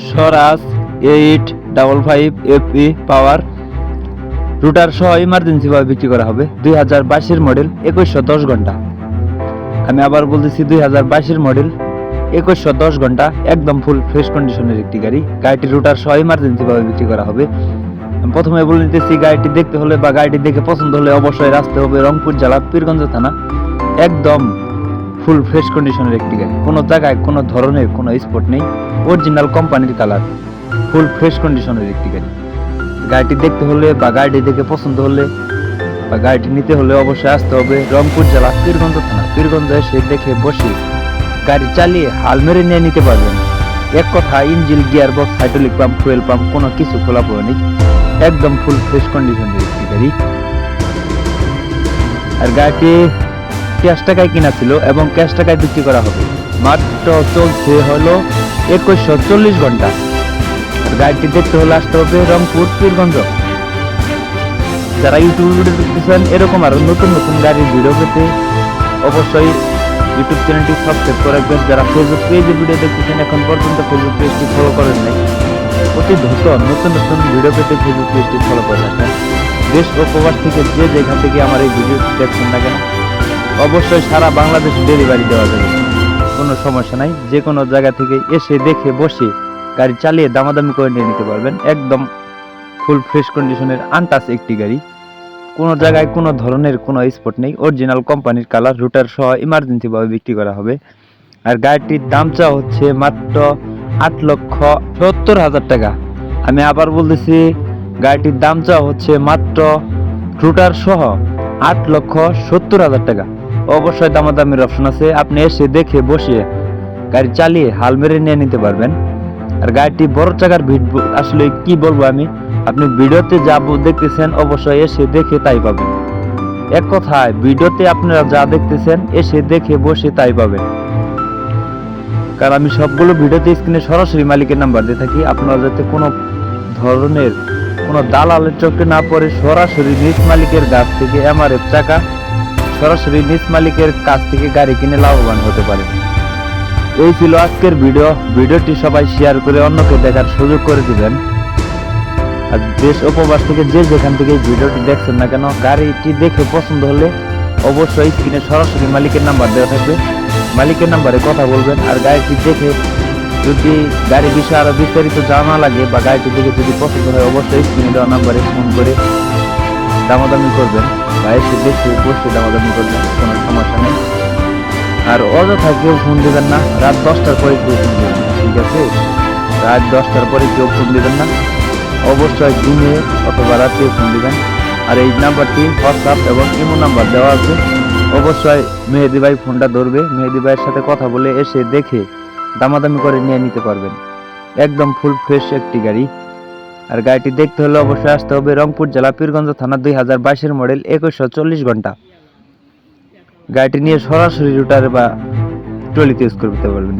স্বরাজ 855 FE পাওয়ার rotor সহ emergency ভাবে বিক্রি করা হবে। 2022 মডেল 2110 ঘন্টা। আমি আবার বলতেছি 2022 মডেল 2110 ঘন্টা, একদম ফুল ফ্রেশ কন্ডিশনের একটি গাড়ি। গাড়িটি রুটার সহ ইমার্জেন্সি ভাবে বিক্রি করা হবে। প্রথমে বলে নিতেছি, গাড়িটি দেখতে হলে বা গাড়িটি দেখে পছন্দ হলে অবশ্যই আসতে হবে রংপুর জেলা পীরগঞ্জ থানা। একদম ফুল ফ্রেশ কন্ডিশনের একটি গাড়ি, কোনো জায়গায় কোনো ধরনের কোনো স্পট নেই, অরিজিনাল কোম্পানির কালার, ফুল ফ্রেশ কন্ডিশনের একটি গাড়ি। গাড়িটি দেখতে হলে বা গাড়িটি দেখে পছন্দ হলে বা গাড়িটি নিতে হলে অবশ্যই আসতে হবে রংপুর জেলা পীরগঞ্জ থানা। পীরগঞ্জ এসে দেখে বসে গাড়ি চালিয়ে হাল মেরে নিয়ে নিতে পারবেন। এক কথা, engine, gear box, hydraulic pump, fuel pump কোনো কিছু খোলা পড়ে নেই, একদম ফুল ফ্রেশ কন্ডিশনের একটি গাড়ি। আর গাড়িটি ক্যাশ টাকায় কিনা ছিল এবং ক্যাশ টাকায় বিক্রি করা হবে। মাত্র চলছে হলো 2140 ঘন্টা। আর গাড়িটি দেখতে হলে আসতে হবে রংপুর পীরগঞ্জ। যারা ইউটিউব ভিডিও দেখতেছেন এরকম আরো নতুন নতুন গাড়ির ভিডিও পেতে অবশ্যই ইউটিউব চ্যানেলটি সাবস্ক্রাইব করে রাখবেন। যারা ফেসবুক পেজে ভিডিও দেখতেছেন এখন পর্যন্ত ফেসবুক পেজটি ফলো করেন নাই, অতি দ্রুত নতুন নতুন ভিডিও পেতে ফেসবুক পেজটি ফলো করে রাখবেন। দেশ ও প্রবাস থেকে যে যেখান থেকে আমার এই ভিডিও দেখছেন না কেন, অবশ্যই সারা বাংলাদেশ ডেলিভারি দেওয়া যাবে, কোনো সমস্যা নাই। যে কোনো জায়গা থেকে এসে দেখে বসে গাড়ি চালিয়ে দামাদামি করে নিয়ে নিতে পারবেন। একদম ফুল ফ্রেশ কন্ডিশনের আনটাচ একটি গাড়ি, কোনো জায়গায় কোনো ধরনের কোনো স্পট নেই, অরিজিনাল কোম্পানির কালার, রুটার সহ ইমার্জেন্সি ভাবে বিক্রি করা হবে। আর গাড়িটির দাম চাওয়া হচ্ছে মাত্র 8,70,000 টাকা। আমি আবার বলতেছি, গাড়িটির দাম চাওয়া হচ্ছে মাত্র রুটার সহ 8,70,000 টাকা। অবশ্যই দামাদামির অপশন আছে, আপনি এসে দেখে বসে গাড়ি চালিয়ে হাল মেরে নিয়ে নিতে পারবেন। আর গাড়িটি বড় চাকার ভিড়, আসলে কি বলবো আমি, আপনি ভিডিওতে যা দেখতেছেন অবশ্যই এসে দেখে তাই পাবেন। এক কথায়, ভিডিওতে আপনারা যা দেখতেছেন এসে দেখে বসে তাই পাবেন। কারণ আমি সবগুলো ভিডিওতে স্ক্রিনে সরাসরি মালিকের নাম্বার দিয়ে থাকি, আপনারা যাতে কোনো ধরনের কোনো দালালের চোখে না পড়ে সরাসরি নিজ মালিকের কাছ থেকে MRF টাকা সরাসরি নিজ মালিকের কাছ থেকে গাড়ি কিনে লাভবান হতে পারে। এই ছিল আজকের ভিডিওটি সবাই শেয়ার করে অন্যকে দেখার সুযোগ করে দিবেন। আর দেশ ও প্রবাস থেকে যে যেখান থেকে ভিডিওটি দেখছেন না কেন, গাড়িটি দেখে পছন্দ হলে অবশ্যই স্ক্রিনে সরাসরি মালিকের নাম্বার দেওয়া থাকবে, মালিকের নাম্বারে কথা বলবেন। আর গাড়িটি দেখে যদি গাড়ির বিষয়ে আরো বিস্তারিত জানা লাগে বা গাড়িটি দেখে যদি পছন্দ হয়, অবশ্যই স্ক্রিনে দেওয়া নাম্বারে ফোন করে দামাদামি করবেন বা এসে দেখে বসে দামাদামি করবেন, কোনো সমস্যা নেই। আর অযথা কেউ ফোন দেবেন না, রাত 10টার পরে কেউ ফোন দেবেন না, ঠিক আছে? রাত 10টার পরে কেউ ফোন দেবেন না, অবশ্যই দিনে অথবা রাতে ফোন দিবেন। আর এই নাম্বারটি হোয়াটসঅ্যাপ এবং ইমো নাম্বার দেওয়া আছে, অবশ্যই মেহেদি ভাই ফোনটা ধরবে, মেহেদি ভাইয়ের সাথে কথা বলে এসে দেখে দামাদামি করে নিয়ে নিতে পারবেন। একদম ফুল ফ্রেশ একটি গাড়ি। আর গাড়িটি দেখতে হলে অবশ্যই আসতে হবে রংপুর জেলা পীরগঞ্জ থানা। 2022 মডেল 2140 ঘন্টা। গাড়িটি নিয়ে সরাসরি রুটার বা ট্রলিতে ইউজ করতে পারবেন।